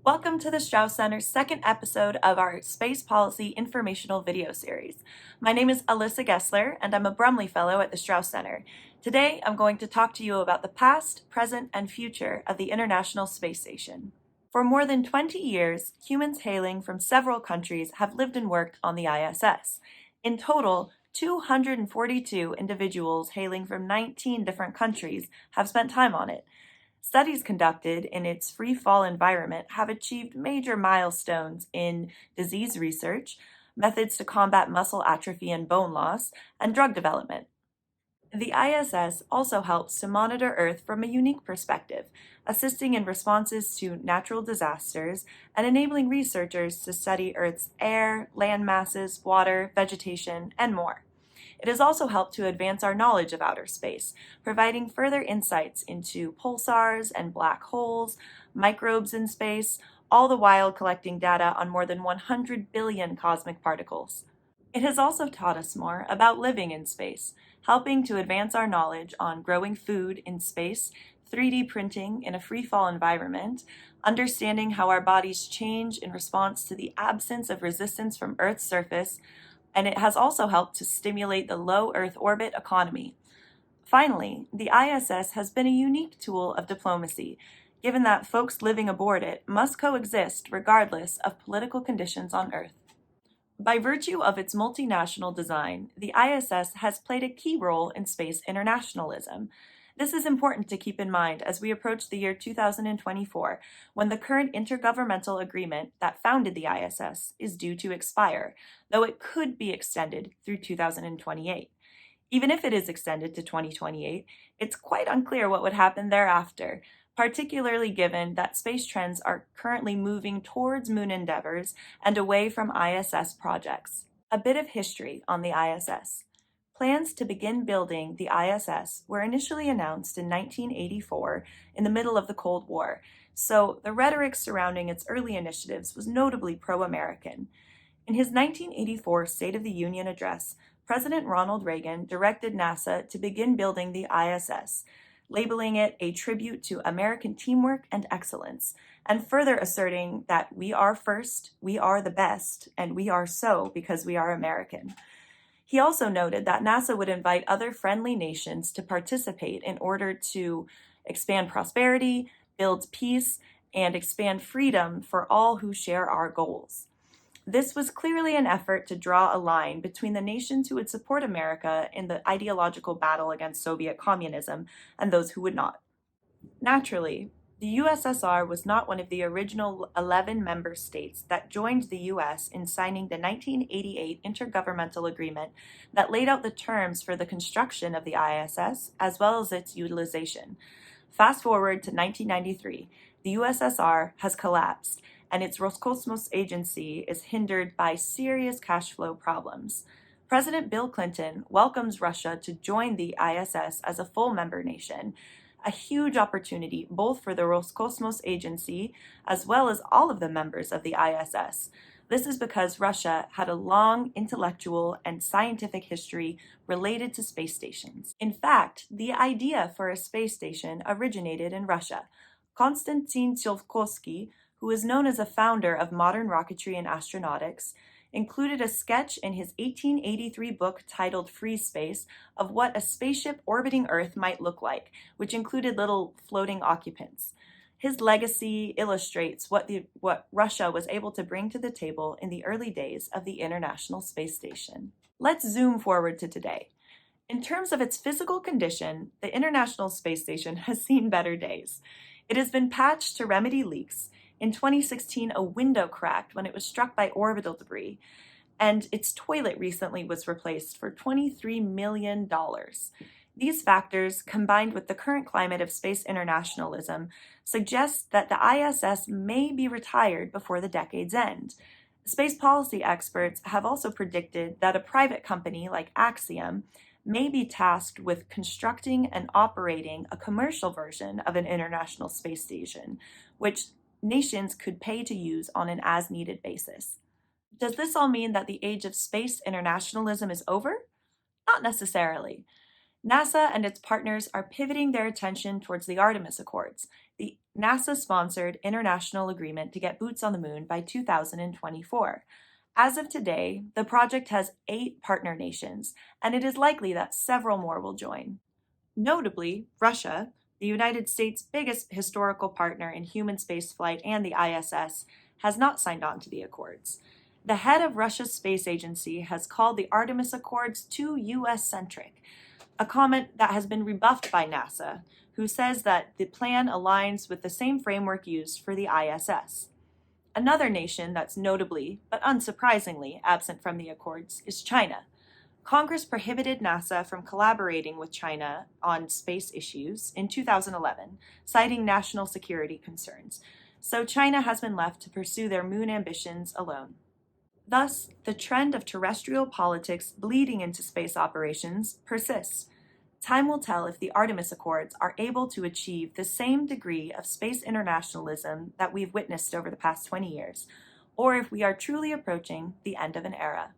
Welcome to the Strauss Center's second episode of our Space Policy informational video series. My name is Alyssa Goessler, and I'm a Brumley Fellow at the Strauss Center. Today, I'm going to talk to you about the past, present, and future of the International Space Station. For more than 20 years, humans hailing from several countries have lived and worked on the ISS. In total, 242 individuals hailing from 19 different countries have spent time on it. Studies conducted in its free fall environment have achieved major milestones in disease research, methods to combat muscle atrophy and bone loss, and drug development. The ISS also helps to monitor Earth from a unique perspective, assisting in responses to natural disasters and enabling researchers to study Earth's air, land masses, water, vegetation, and more. It has also helped to advance our knowledge of outer space, providing further insights into pulsars and black holes, microbes in space, all the while collecting data on more than 100 billion cosmic particles. It has also taught us more about living in space, helping to advance our knowledge on growing food in space, 3D printing in a free-fall environment, understanding how our bodies change in response to the absence of resistance from Earth's surface, and it has also helped to stimulate the low Earth orbit economy. Finally, the ISS has been a unique tool of diplomacy, given that folks living aboard it must coexist regardless of political conditions on Earth. By virtue of its multinational design, the ISS has played a key role in space internationalism. This is important to keep in mind as we approach the year 2024, when the current intergovernmental agreement that founded the ISS is due to expire, though it could be extended through 2028. Even if it is extended to 2028, it's quite unclear what would happen thereafter, particularly given that space trends are currently moving towards moon endeavors and away from ISS projects. A bit of history on the ISS. Plans to begin building the ISS were initially announced in 1984 in the middle of the Cold War, so the rhetoric surrounding its early initiatives was notably pro-American. In his 1984 State of the Union address, President Ronald Reagan directed NASA to begin building the ISS, labeling it a tribute to American teamwork and excellence, and further asserting that we are first, we are the best, and we are so because we are American. He also noted that NASA would invite other friendly nations to participate in order to expand prosperity, build peace, and expand freedom for all who share our goals. This was clearly an effort to draw a line between the nations who would support America in the ideological battle against Soviet communism and those who would not. Naturally, the USSR was not one of the original 11 member states that joined the US in signing the 1988 Intergovernmental Agreement that laid out the terms for the construction of the ISS as well as its utilization. Fast forward to 1993, the USSR has collapsed, and its Roscosmos agency is hindered by serious cash flow problems. President Bill Clinton welcomes Russia to join the ISS as a full member nation, a huge opportunity both for the Roscosmos agency as well as all of the members of the ISS. This is because Russia had a long intellectual and scientific history related to space stations. In fact, the idea for a space station originated in Russia. Konstantin Tsiolkovsky, who is known as a founder of modern rocketry and astronautics, included a sketch in his 1883 book titled Free Space of what a spaceship orbiting Earth might look like, which included little floating occupants. His legacy illustrates what Russia was able to bring to the table in the early days of the International Space Station. Let's zoom forward to today. In terms of its physical condition, the International Space Station has seen better days. It has been patched to remedy leaks. In 2016, a window cracked when it was struck by orbital debris, and its toilet recently was replaced for $23 million. These factors, combined with the current climate of space internationalism, suggest that the ISS may be retired before the decade's end. Space policy experts have also predicted that a private company like Axiom may be tasked with constructing and operating a commercial version of an international space station, which nations could pay to use on an as-needed basis. Does this all mean that the age of space internationalism is over? Not necessarily. NASA and its partners are pivoting their attention towards the Artemis Accords, the NASA-sponsored international agreement to get boots on the moon by 2024. As of today, the project has 8 partner nations, and it is likely that several more will join. Notably, Russia, the United States' biggest historical partner in human spaceflight and the ISS, has not signed on to the accords. The head of Russia's space agency has called the Artemis Accords too US-centric, a comment that has been rebuffed by NASA, who says that the plan aligns with the same framework used for the ISS. Another nation that's notably, but unsurprisingly, absent from the accords is China. Congress prohibited NASA from collaborating with China on space issues in 2011, citing national security concerns, so China has been left to pursue their moon ambitions alone. Thus, the trend of terrestrial politics bleeding into space operations persists. Time will tell if the Artemis Accords are able to achieve the same degree of space internationalism that we've witnessed over the past 20 years, or if we are truly approaching the end of an era.